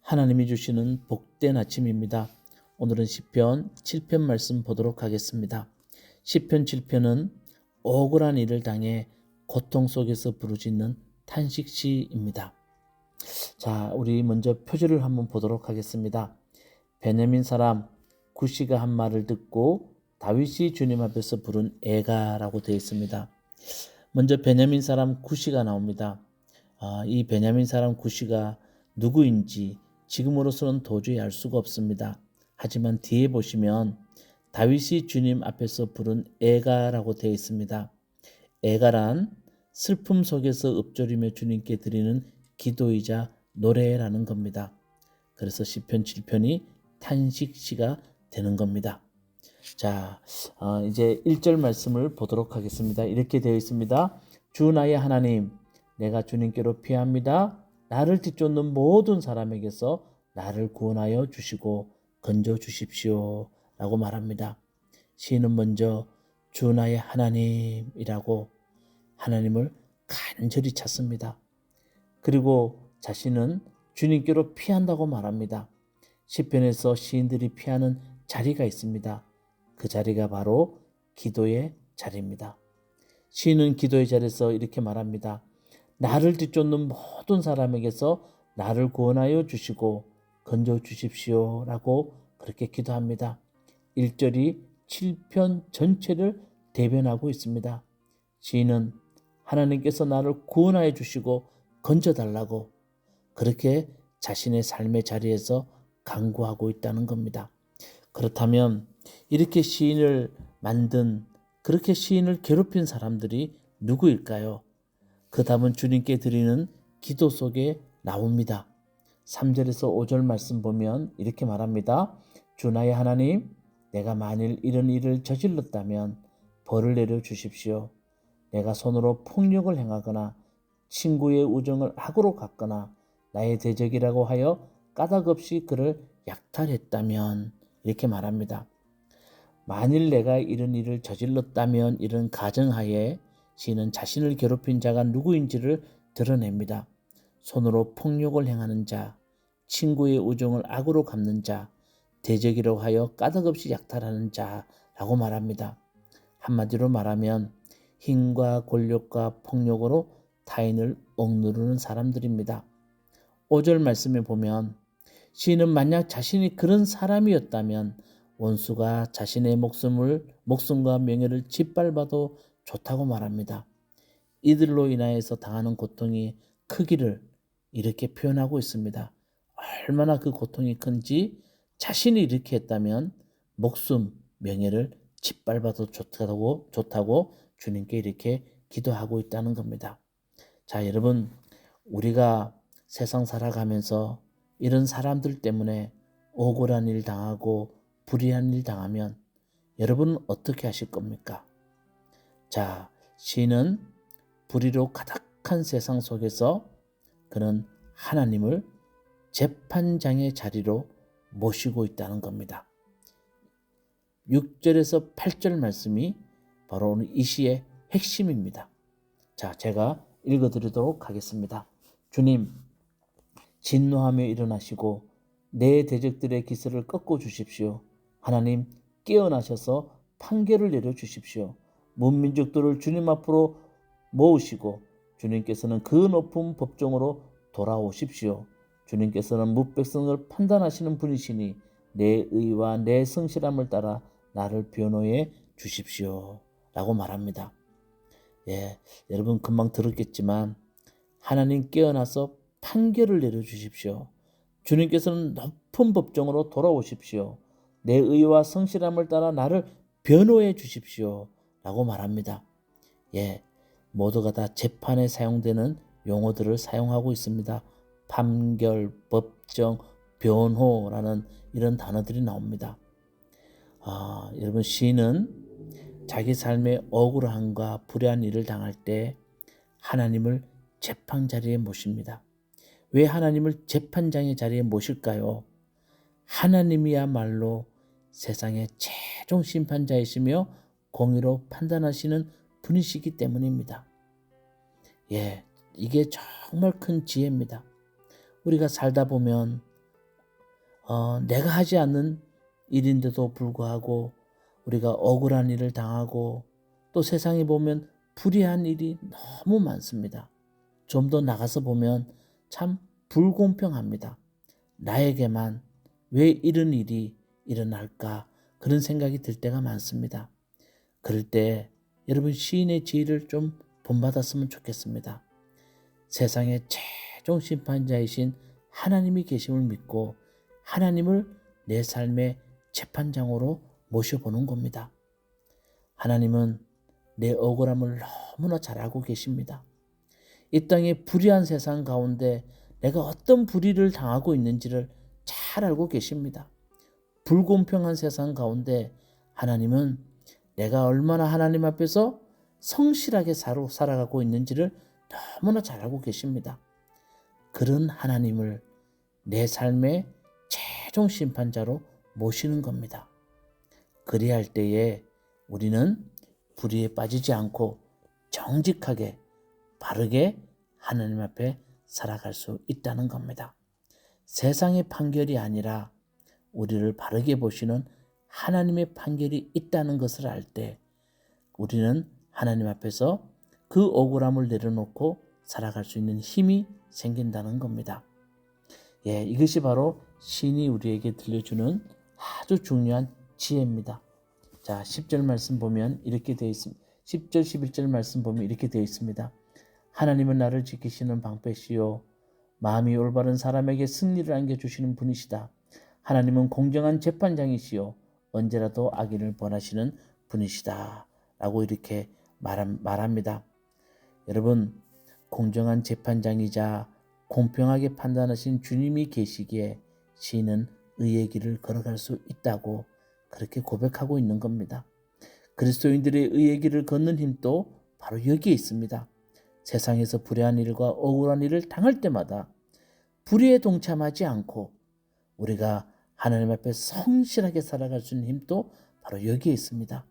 하나님이 주시는 복된 아침입니다. 오늘은 시편 7편 말씀 보도록 하겠습니다. 시편 7편은 억울한 일을 당해 고통 속에서 부르짖는 탄식시입니다. 자, 우리 먼저 표절을 한번 보도록 하겠습니다. 베냐민 사람 구시가 한 말을 듣고 다윗이 주님 앞에서 부른 애가라고 되어 있습니다. 먼저 베냐민 사람 구시가 나옵니다. 이 베냐민 사람 구시가 누구인지 지금으로서는 도저히 알 수가 없습니다. 하지만 뒤에 보시면 다윗이 주님 앞에서 부른 애가라고 되어 있습니다. 애가란 슬픔 속에서 읊조리며 주님께 드리는 기도이자 노래라는 겁니다. 그래서 시편 7편이 탄식시가 되는 겁니다. 자, 이제 1절 말씀을 보도록 하겠습니다. 이렇게 되어 있습니다. 주 나의 하나님, 내가 주님께로 피합니다. 나를 뒤쫓는 모든 사람에게서 나를 구원하여 주시고 건져 주십시오 라고 말합니다. 시인은 먼저 주 나의 하나님이라고 하나님을 간절히 찾습니다. 그리고 자신은 주님께로 피한다고 말합니다. 시편에서 시인들이 피하는 자리가 있습니다. 그 자리가 바로 기도의 자리입니다. 시인은 기도의 자리에서 이렇게 말합니다. 나를 뒤쫓는 모든 사람에게서 나를 구원하여 주시고 건져 주십시오 라고 그렇게 기도합니다. 1절이 7편 전체를 대변하고 있습니다. 시인은 하나님께서 나를 구원하여 주시고 건져달라고 그렇게 자신의 삶의 자리에서 간구하고 있다는 겁니다. 그렇다면 이렇게 시인을 만든 그렇게 시인을 괴롭힌 사람들이 누구일까요? 그 답은 주님께 드리는 기도 속에 나옵니다. 3절에서 5절 말씀 보면 이렇게 말합니다. 주 나의 하나님, 내가 만일 이런 일을 저질렀다면 벌을 내려 주십시오. 내가 손으로 폭력을 행하거나 친구의 우정을 악으로 갚거나 나의 대적이라고 하여 까닭 없이 그를 약탈했다면 이렇게 말합니다. 만일 내가 이런 일을 저질렀다면 이런 가정하에 시인은 자신을 괴롭힌 자가 누구인지를 드러냅니다. 손으로 폭력을 행하는 자, 친구의 우정을 악으로 갚는 자, 대적이라고 하여 까닭없이 약탈하는 자라고 말합니다. 한마디로 말하면 힘과 권력과 폭력으로 타인을 억누르는 사람들입니다. 5절 말씀에 보면 시인은 만약 자신이 그런 사람이었다면 원수가 자신의 목숨과 명예를 짓밟아도 좋다고 말합니다. 이들로 인하여서 당하는 고통이 크기를 이렇게 표현하고 있습니다. 얼마나 그 고통이 큰지 자신이 이렇게 했다면 목숨, 명예를 짓밟아도 좋다고 주님께 이렇게 기도하고 있다는 겁니다. 자, 여러분, 우리가 세상 살아가면서 이런 사람들 때문에 억울한 일 당하고 불의한 일 당하면 여러분은 어떻게 하실 겁니까? 자, 시인은 불의로 가득한 세상 속에서 그는 하나님을 재판장의 자리로 모시고 있다는 겁니다. 6절에서 8절 말씀이 바로 오늘 이 시의 핵심입니다. 자, 제가 읽어드리도록 하겠습니다. 주님, 진노하며 일어나시고 내 대적들의 기세를 꺾어 주십시오. 하나님, 깨어나셔서 판결을 내려 주십시오. 문민족들을 주님 앞으로 모으시고 주님께서는 그 높은 법정으로 돌아오십시오. 주님께서는 뭇백성을 판단하시는 분이시니 내 의와 내 성실함을 따라 나를 변호해 주십시오 라고 말합니다. 여러분 금방 들었겠지만 하나님 깨어나서 판결을 내려주십시오. 주님께서는 높은 법정으로 돌아오십시오. 내 의와 성실함을 따라 나를 변호해 주십시오 라고 말합니다. 모두가 다 재판에 사용되는 용어들을 사용하고 있습니다. 판결, 법정, 변호라는 이런 단어들이 나옵니다. 여러분, 시인은 자기 삶의 억울함과 불의한 일을 당할 때 하나님을 재판 자리에 모십니다. 왜 하나님을 재판장의 자리에 모실까요? 하나님이야말로 세상의 최종 심판자이시며 공의로 판단하시는 분이시기 때문입니다. 이게 정말 큰 지혜입니다. 우리가 살다 보면 내가 하지 않는 일인데도 불구하고 우리가 억울한 일을 당하고 또 세상에 보면 불의한 일이 너무 많습니다. 좀 더 나가서 보면 참 불공평합니다. 나에게만 왜 이런 일이 일어날까 그런 생각이 들 때가 많습니다. 그럴 때 여러분 시인의 지혜를 좀 본받았으면 좋겠습니다. 세상의 최종 심판자이신 하나님이 계심을 믿고 하나님을 내 삶의 재판장으로 모셔보는 겁니다. 하나님은 내 억울함을 너무나 잘 알고 계십니다. 이 땅의 불의한 세상 가운데 내가 어떤 불의를 당하고 있는지를 잘 알고 계십니다. 불공평한 세상 가운데 하나님은 내가 얼마나 하나님 앞에서 성실하게 살아가고 있는지를 너무나 잘 알고 계십니다. 그런 하나님을 내 삶의 최종 심판자로 모시는 겁니다. 그리할 때에 우리는 불의에 빠지지 않고 정직하게 바르게 하나님 앞에 살아갈 수 있다는 겁니다. 세상의 판결이 아니라 우리를 바르게 보시는 하나님의 판결이 있다는 것을 알 때 우리는 하나님 앞에서 그 억울함을 내려놓고 살아갈 수 있는 힘이 생긴다는 겁니다. 이것이 바로 신이 우리에게 들려주는 아주 중요한 지혜입니다. 자, 10절 말씀 보면 이렇게 되어 있습니다. 10절, 11절 말씀 보면 이렇게 되어 있습니다. 하나님은 나를 지키시는 방패시요 마음이 올바른 사람에게 승리를 안겨주시는 분이시다. 하나님은 공정한 재판장이시요 언제라도 악인을 벌하시는 분이시다. 라고 이렇게 말합니다. 여러분, 공정한 재판장이자 공평하게 판단하신 주님이 계시기에 시인은 의의 길을 걸어갈 수 있다고 그렇게 고백하고 있는 겁니다. 그리스도인들의 의의 길을 걷는 힘도 바로 여기에 있습니다. 세상에서 불의한 일과 억울한 일을 당할 때마다 불의에 동참하지 않고 우리가 하나님 앞에 성실하게 살아갈 수 있는 힘도 바로 여기에 있습니다.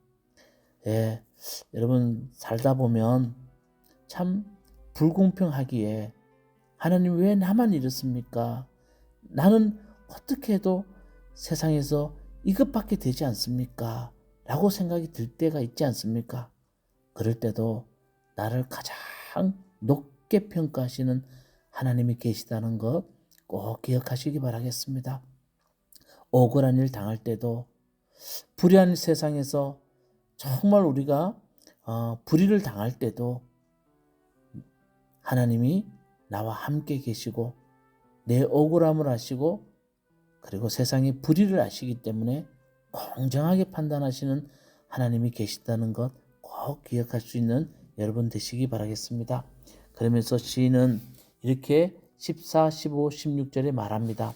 여러분 살다 보면 참 불공평하기에 하나님 왜 나만 이렇습니까? 나는 어떻게 해도 세상에서 이것밖에 되지 않습니까? 라고 생각이 들 때가 있지 않습니까? 그럴 때도 나를 가장 높게 평가하시는 하나님이 계시다는 것 꼭 기억하시기 바라겠습니다. 억울한 일 당할 때도 불의한 세상에서 정말 우리가 불의를 당할 때도 하나님이 나와 함께 계시고 내 억울함을 아시고 그리고 세상의 불의를 아시기 때문에 공정하게 판단하시는 하나님이 계시다는 것 꼭 기억할 수 있는 여러분 되시기 바라겠습니다. 그러면서 시인은 이렇게 14, 15, 16절에 말합니다.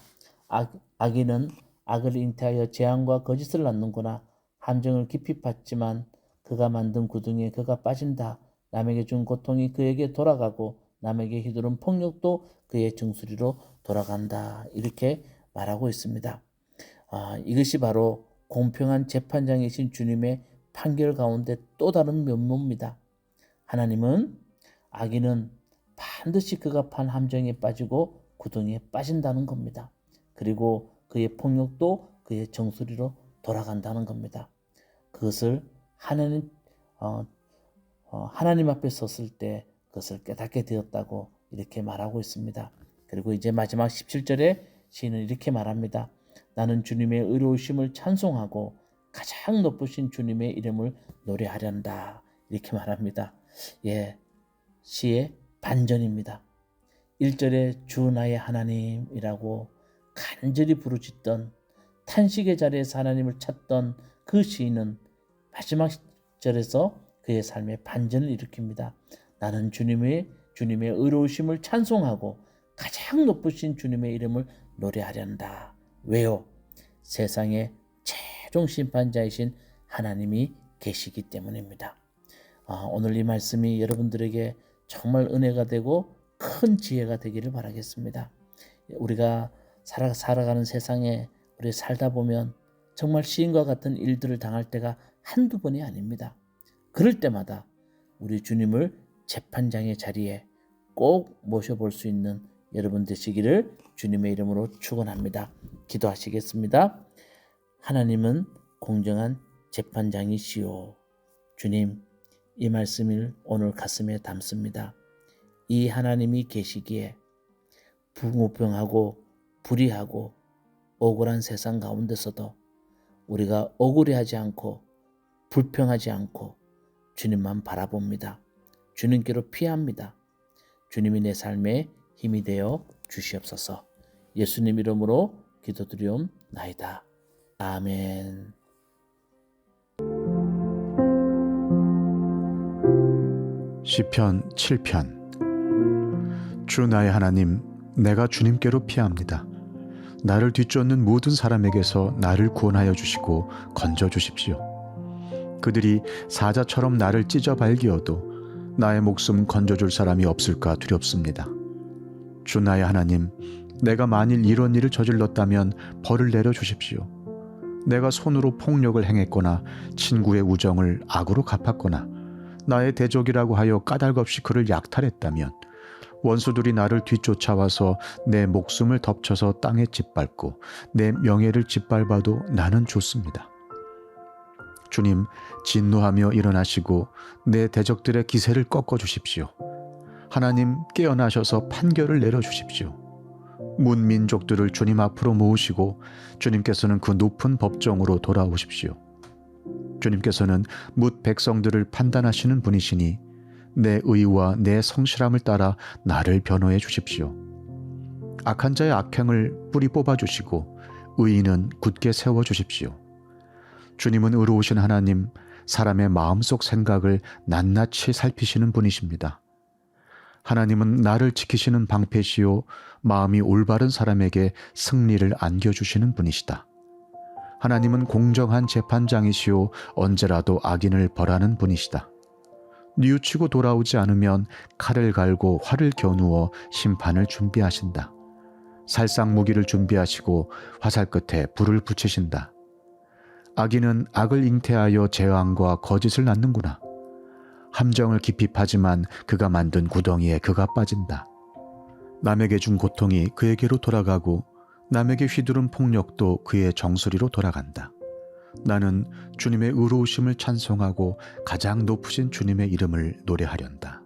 악인은 악을 잉태하여 재앙과 거짓을 낳는구나. 함정을 깊이 팠지만 그가 만든 구덩이에 그가 빠진다. 남에게 준 고통이 그에게 돌아가고 남에게 휘두른 폭력도 그의 정수리로 돌아간다. 이렇게 말하고 있습니다. 이것이 바로 공평한 재판장이신 주님의 판결 가운데 또 다른 면모입니다. 하나님은 악인은 반드시 그가 판 함정에 빠지고 구덩이에 빠진다는 겁니다. 그리고 그의 폭력도 그의 정수리로 돌아간다는 겁니다. 그것을 하나님 앞에 섰을 때 그것을 깨닫게 되었다고 이렇게 말하고 있습니다. 그리고 이제 마지막 17절에 시인은 이렇게 말합니다. 나는 주님의 의로우심을 찬송하고 가장 높으신 주님의 이름을 노래하련다. 이렇게 말합니다. 시의 반전입니다. 1절에 주 나의 하나님이라고 간절히 부르짖던 탄식의 자리에서 하나님을 찾던 그 시인은 마지막 절에서 그의 삶의 반전을 일으킵니다. 나는 주님의 의로우심을 찬송하고 가장 높으신 주님의 이름을 노래하련다. 왜요? 세상의 최종 심판자이신 하나님이 계시기 때문입니다. 오늘 이 말씀이 여러분들에게 정말 은혜가 되고 큰 지혜가 되기를 바라겠습니다. 우리가 살아가는 세상에 우리 살다 보면 정말 시인과 같은 일들을 당할 때가 한두 번이 아닙니다. 그럴 때마다 우리 주님을 재판장의 자리에 꼭 모셔볼 수 있는 여러분 되시기를 주님의 이름으로 축원합니다. 기도하시겠습니다. 하나님은 공정한 재판장이시오. 주님, 이 말씀을 오늘 가슴에 담습니다. 이 하나님이 계시기에 불공평하고 불의하고 억울한 세상 가운데서도 우리가 억울해하지 않고 불평하지 않고 주님만 바라봅니다. 주님께로 피합니다. 주님이 내 삶에 힘이 되어 주시옵소서. 예수님 이름으로 기도드리옵나이다. 아멘. 시편 7편. 주 나의 하나님, 내가 주님께로 피합니다. 나를 뒤쫓는 모든 사람에게서 나를 구원하여 주시고 건져 주십시오. 그들이 사자처럼 나를 찢어 발기어도 나의 목숨 건져줄 사람이 없을까 두렵습니다. 주 나의 하나님, 내가 만일 이런 일을 저질렀다면 벌을 내려 주십시오. 내가 손으로 폭력을 행했거나 친구의 우정을 악으로 갚았거나 나의 대적이라고 하여 까닭없이 그를 약탈했다면 원수들이 나를 뒤쫓아와서 내 목숨을 덮쳐서 땅에 짓밟고 내 명예를 짓밟아도 나는 좋습니다. 주님, 진노하며 일어나시고 내 대적들의 기세를 꺾어주십시오. 하나님, 깨어나셔서 판결을 내려주십시오. 문민족들을 주님 앞으로 모으시고 주님께서는 그 높은 법정으로 돌아오십시오. 주님께서는 뭇 백성들을 판단하시는 분이시니 내 의와 내 성실함을 따라 나를 변호해 주십시오. 악한 자의 악행을 뿌리 뽑아주시고 의인은 굳게 세워주십시오. 주님은 의로우신 하나님, 사람의 마음속 생각을 낱낱이 살피시는 분이십니다. 하나님은 나를 지키시는 방패시요 마음이 올바른 사람에게 승리를 안겨주시는 분이시다. 하나님은 공정한 재판장이시요 언제라도 악인을 벌하는 분이시다. 뉘우치고 돌아오지 않으면 칼을 갈고 활을 겨누어 심판을 준비하신다. 살상 무기를 준비하시고 화살 끝에 불을 붙이신다. 악인은 악을 잉태하여 재앙과 거짓을 낳는구나. 함정을 깊이 파지만 그가 만든 구덩이에 그가 빠진다. 남에게 준 고통이 그에게로 돌아가고 남에게 휘두른 폭력도 그의 정수리로 돌아간다. 나는 주님의 의로우심을 찬송하고 가장 높으신 주님의 이름을 노래하련다.